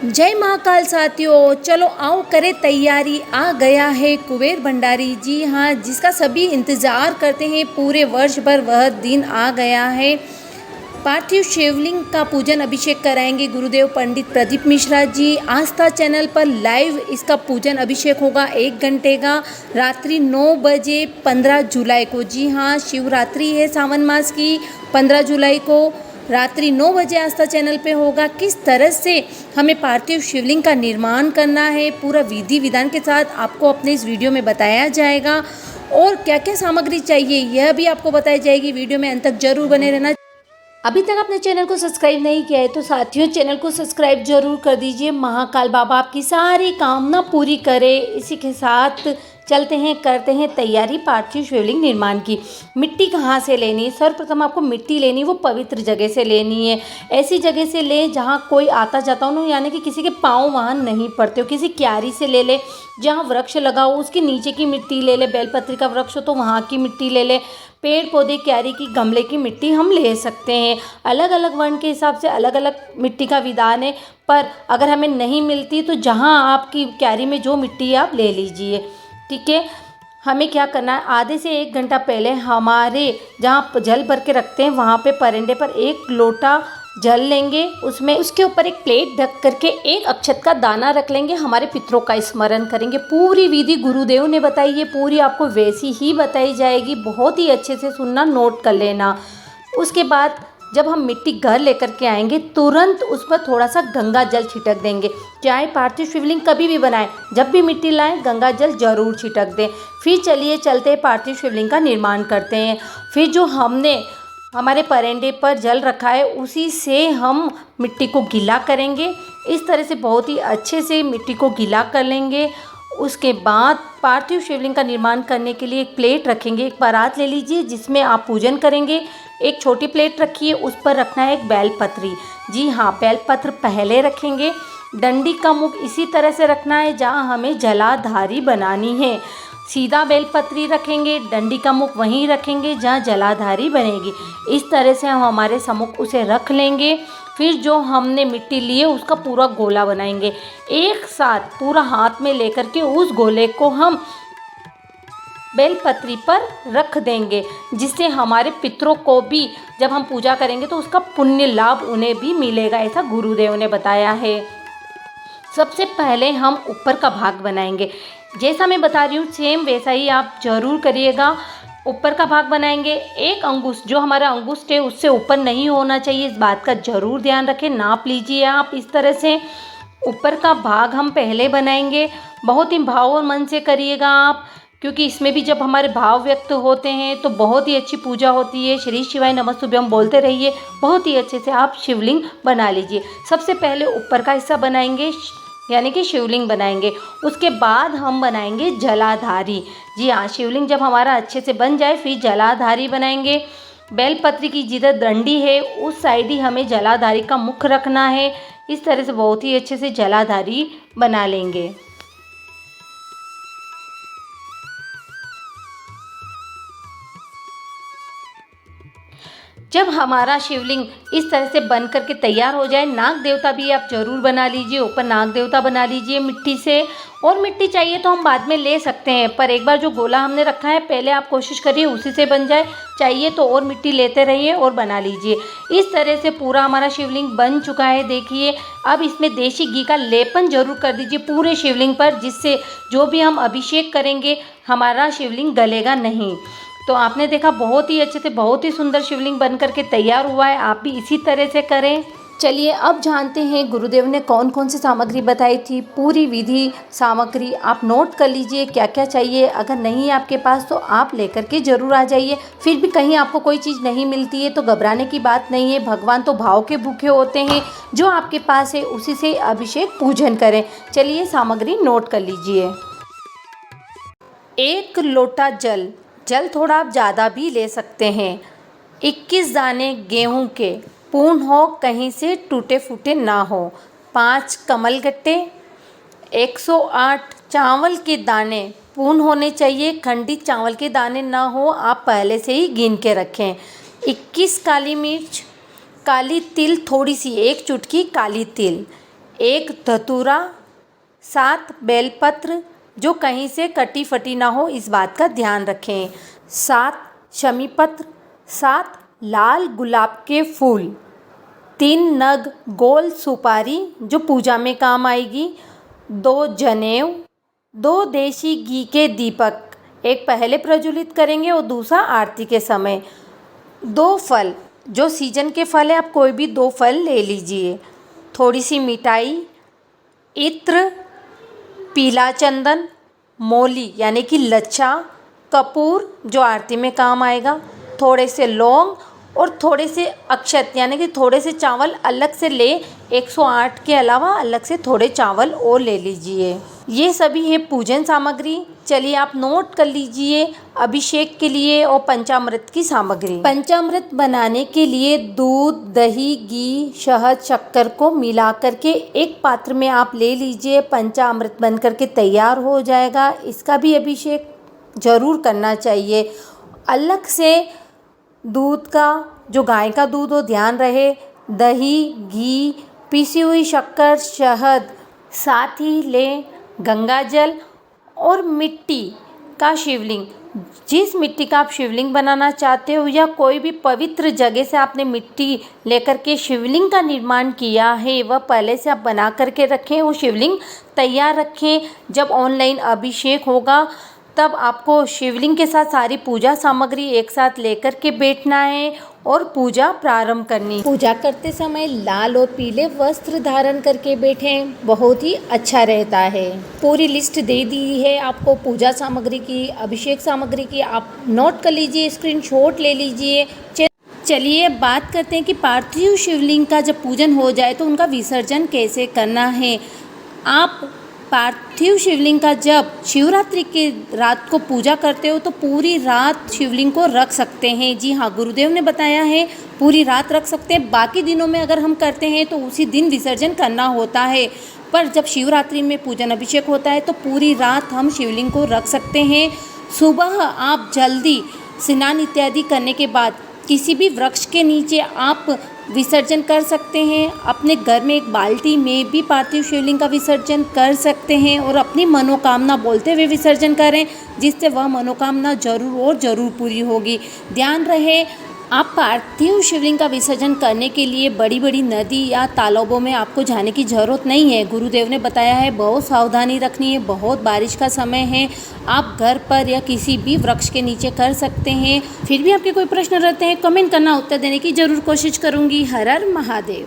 जय महाकाल साथियों, चलो आओ करें तैयारी। आ गया है कुबेर भंडारी। जी हाँ, जिसका सभी इंतज़ार करते हैं पूरे वर्ष भर, वह दिन आ गया है। पार्थिव शिवलिंग का पूजन अभिषेक कराएंगे गुरुदेव पंडित प्रदीप मिश्रा जी। आस्था चैनल पर लाइव इसका पूजन अभिषेक होगा 1 घंटे का, रात्रि 9 बजे 15 जुलाई को। जी हाँ, शिवरात्रि है सावन मास की, 15 जुलाई को रात्रि 9 बजे आस्था चैनल पे होगा। किस तरह से हमें पार्थिव शिवलिंग का निर्माण करना है, पूरा विधि विधान के साथ आपको अपने इस वीडियो में बताया जाएगा। और क्या क्या सामग्री चाहिए यह भी आपको बताई जाएगी। वीडियो में अंत तक जरूर बने रहना। अभी तक आपने चैनल को सब्सक्राइब नहीं किया है तो साथियों चैनल को सब्सक्राइब जरूर कर दीजिए। महाकाल बाबा आपकी सारी कामना पूरी करे। इसी के साथ चलते हैं, करते हैं तैयारी पार्थिव शिवलिंग निर्माण की। मिट्टी कहाँ से लेनी है? सर्वप्रथम आपको मिट्टी लेनी है, वो पवित्र जगह से लेनी है। ऐसी जगह से लें जहाँ कोई आता जाता हो, यानी कि किसी के पाँव वहाँ नहीं पड़ते हो। किसी क्यारी से ले ले जहाँ वृक्ष लगा हो, उसके नीचे की मिट्टी ले ले। बेलपत्री का वृक्ष हो तो वहाँ की मिट्टी ले ले। पेड़ पौधे क्यारी की गमले की मिट्टी हम ले सकते हैं। अलग अलग वर्ण के हिसाब से अलग अलग मिट्टी का विधान है, पर अगर हमें नहीं मिलती तो जहाँ आपकी क्यारी में जो मिट्टी है आप ले लीजिए। ठीक है, हमें क्या करना है, आधे से 1 घंटा पहले हमारे जहाँ जल भर के रखते हैं वहाँ पे परंडे पर 1 लोटा जल लेंगे। उसमें उसके ऊपर एक प्लेट ढक करके 1 अक्षत का दाना रख लेंगे। हमारे पितरों का स्मरण करेंगे। पूरी विधि गुरुदेव ने बताई है, पूरी आपको वैसी ही बताई जाएगी। बहुत ही अच्छे से सुनना, नोट कर लेना। उसके बाद जब हम मिट्टी घर लेकर के आएंगे, तुरंत उस पर थोड़ा सा गंगा जल छिटक देंगे। चाहे पार्थिव शिवलिंग कभी भी बनाएं, जब भी मिट्टी लाएं गंगा जल जरूर छिटक दें। फिर चलिए चलते पार्थिव शिवलिंग का निर्माण करते हैं। फिर जो हमने हमारे परेंडे पर जल रखा है उसी से हम मिट्टी को गीला करेंगे। इस तरह से बहुत ही अच्छे से मिट्टी को गीला कर लेंगे। उसके बाद पार्थिव शिवलिंग का निर्माण करने के लिए एक प्लेट रखेंगे। एक परात ले लीजिए जिसमें आप पूजन करेंगे। एक छोटी प्लेट रखिए, उस पर रखना है एक बेलपत्री। जी हाँ, बेलपत्र पहले रखेंगे। डंडी का मुख इसी तरह से रखना है जहाँ हमें जलाधारी बनानी है। सीधा बेलपत्री रखेंगे, डंडी का मुख वहीं रखेंगे जहाँ जलाधारी बनेगी। इस तरह से हम हमारे सम्मुख उसे रख लेंगे। फिर जो हमने मिट्टी ली है उसका पूरा गोला बनाएंगे। एक साथ पूरा हाथ में लेकर के उस गोले को हम बेलपत्री पर रख देंगे, जिससे हमारे पितरों को भी जब हम पूजा करेंगे तो उसका पुण्य लाभ उन्हें भी मिलेगा, ऐसा गुरुदेव ने बताया है। सबसे पहले हम ऊपर का भाग बनाएंगे। जैसा मैं बता रही हूँ सेम वैसा ही आप जरूर करिएगा। ऊपर का भाग बनाएंगे। 1 अंगुष्ठ, जो हमारा अंगुष्ठ है उससे ऊपर नहीं होना चाहिए, इस बात का जरूर ध्यान रखें। नाप लीजिए आप इस तरह से। ऊपर का भाग हम पहले बनाएंगे। बहुत ही भाव और मन से करिएगा आप, क्योंकि इसमें भी जब हमारे भाव व्यक्त होते हैं तो बहुत ही अच्छी पूजा होती है। श्री शिवाय नमस्तुभ्यम बोलते रहिए। बहुत ही अच्छे से आप शिवलिंग बना लीजिए। सबसे पहले ऊपर का हिस्सा बनाएंगे, यानी कि शिवलिंग बनाएंगे। उसके बाद हम बनाएंगे जलाधारी। जी हाँ, शिवलिंग जब हमारा अच्छे से बन जाए फिर जलाधारी बनाएंगे। बेलपत्री की जिधर डंडी है उस साइड ही हमें जलाधारी का मुख रखना है। इस तरह से बहुत ही अच्छे से जलाधारी बना लेंगे। जब हमारा शिवलिंग इस तरह से बन करके तैयार हो जाए, नाग देवता भी आप जरूर बना लीजिए। ऊपर नाग देवता बना लीजिए मिट्टी से। और मिट्टी चाहिए तो हम बाद में ले सकते हैं, पर एक बार जो गोला हमने रखा है पहले आप कोशिश करिए उसी से बन जाए। चाहिए तो और मिट्टी लेते रहिए और बना लीजिए। इस तरह से पूरा हमारा शिवलिंग बन चुका है। देखिए, अब इसमें देशी घी का लेपन जरूर कर दीजिए पूरे शिवलिंग पर, जिससे जो भी हम अभिषेक करेंगे हमारा शिवलिंग गलेगा नहीं। तो आपने देखा बहुत ही अच्छे से बहुत ही सुंदर शिवलिंग बन करके तैयार हुआ है। आप भी इसी तरह से करें। चलिए अब जानते हैं गुरुदेव ने कौन कौन सी सामग्री बताई थी। पूरी विधि सामग्री आप नोट कर लीजिए क्या क्या चाहिए। अगर नहीं है आपके पास तो आप लेकर के ज़रूर आ जाइए। फिर भी कहीं आपको कोई चीज़ नहीं मिलती है तो घबराने की बात नहीं है। भगवान तो भाव के भूखे होते हैं। जो आपके पास है उसी से अभिषेक पूजन करें। चलिए सामग्री नोट कर लीजिए। 1 लोटा जल, जल थोड़ा आप ज़्यादा भी ले सकते हैं। 21 दाने गेहूं के, पूर्ण हो, कहीं से टूटे फूटे ना हो। 5 कमलगट्टे। 108 चावल के दाने, पूर्ण होने चाहिए, खंडित चावल के दाने ना हो, आप पहले से ही गिन के रखें। 21 काली मिर्च। काली तिल थोड़ी सी, 1 चुटकी काली तिल। एक धतूरा, 7 बेलपत्र जो कहीं से कटी फटी ना हो, इस बात का ध्यान रखें। 7 शमी पत्र, 7 लाल गुलाब के फूल, 3 नग गोल सुपारी जो पूजा में काम आएगी, 2 जनेऊ, 2 देशी घी के दीपक, एक पहले प्रज्वलित करेंगे और दूसरा आरती के समय, 2 फल जो सीजन के फल है, आप कोई भी 2 फल ले लीजिए, थोड़ी सी मिठाई, इत्र, पीला चंदन, मौली यानी कि लच्छा, कपूर जो आरती में काम आएगा, थोड़े से लौंग और थोड़े से अक्षत यानी कि थोड़े से चावल अलग से ले, 108 के अलावा अलग से थोड़े चावल और ले लीजिए। ये सभी है पूजन सामग्री। चलिए आप नोट कर लीजिए अभिषेक के लिए और पंचामृत की सामग्री। पंचामृत बनाने के लिए दूध, दही, घी, शहद, शक्कर को मिला करके एक पात्र में आप ले लीजिए। पंचामृत बन करके तैयार हो जाएगा। इसका भी अभिषेक ज़रूर करना चाहिए। अलग से दूध का, जो गाय का दूध हो, ध्यान रहे, दही, घी, पीसी हुई शक्कर, शहद, साथ ही लें गंगा जल और मिट्टी का शिवलिंग। जिस मिट्टी का आप शिवलिंग बनाना चाहते हो या कोई भी पवित्र जगह से आपने मिट्टी लेकर के शिवलिंग का निर्माण किया है, वह पहले से आप बना करके रखें, वो शिवलिंग तैयार रखें। जब ऑनलाइन अभिषेक होगा तब आपको शिवलिंग के साथ सारी पूजा सामग्री एक साथ लेकर के बैठना है और पूजा प्रारंभ करनी। पूजा करते समय लाल और पीले वस्त्र धारण करके बैठें, बहुत ही अच्छा रहता है। पूरी लिस्ट दे दी है आपको पूजा सामग्री की, अभिषेक सामग्री की, आप नोट कर लीजिए, स्क्रीनशॉट ले लीजिए। चलिए बात करते हैं कि पार्थिव शिवलिंग का जब पूजन हो जाए तो उनका विसर्जन कैसे करना है। आप पार्थिव शिवलिंग का जब शिवरात्रि के रात को पूजा करते हो तो पूरी रात शिवलिंग को रख सकते हैं। जी हाँ, गुरुदेव ने बताया है पूरी रात रख सकते हैं। बाकी दिनों में अगर हम करते हैं तो उसी दिन विसर्जन करना होता है, पर जब शिवरात्रि में पूजन अभिषेक होता है तो पूरी रात हम शिवलिंग को रख सकते हैं। सुबह आप जल्दी स्नान इत्यादि करने के बाद किसी भी वृक्ष के नीचे आप विसर्जन कर सकते हैं। अपने घर में एक बाल्टी में भी पार्थिव शिवलिंग का विसर्जन कर सकते हैं और अपनी मनोकामना बोलते हुए विसर्जन करें, जिससे वह मनोकामना जरूर और ज़रूर पूरी होगी। ध्यान रहे, आप पार्थिव शिवलिंग का विसर्जन करने के लिए बड़ी बड़ी नदी या तालाबों में आपको जाने की ज़रूरत नहीं है। गुरुदेव ने बताया है बहुत सावधानी रखनी है, बहुत बारिश का समय है। आप घर पर या किसी भी वृक्ष के नीचे कर सकते हैं। फिर भी आपके कोई प्रश्न रहते हैं कमेंट करना, उत्तर देने की ज़रूर कोशिश करूँगी। हर हर महादेव।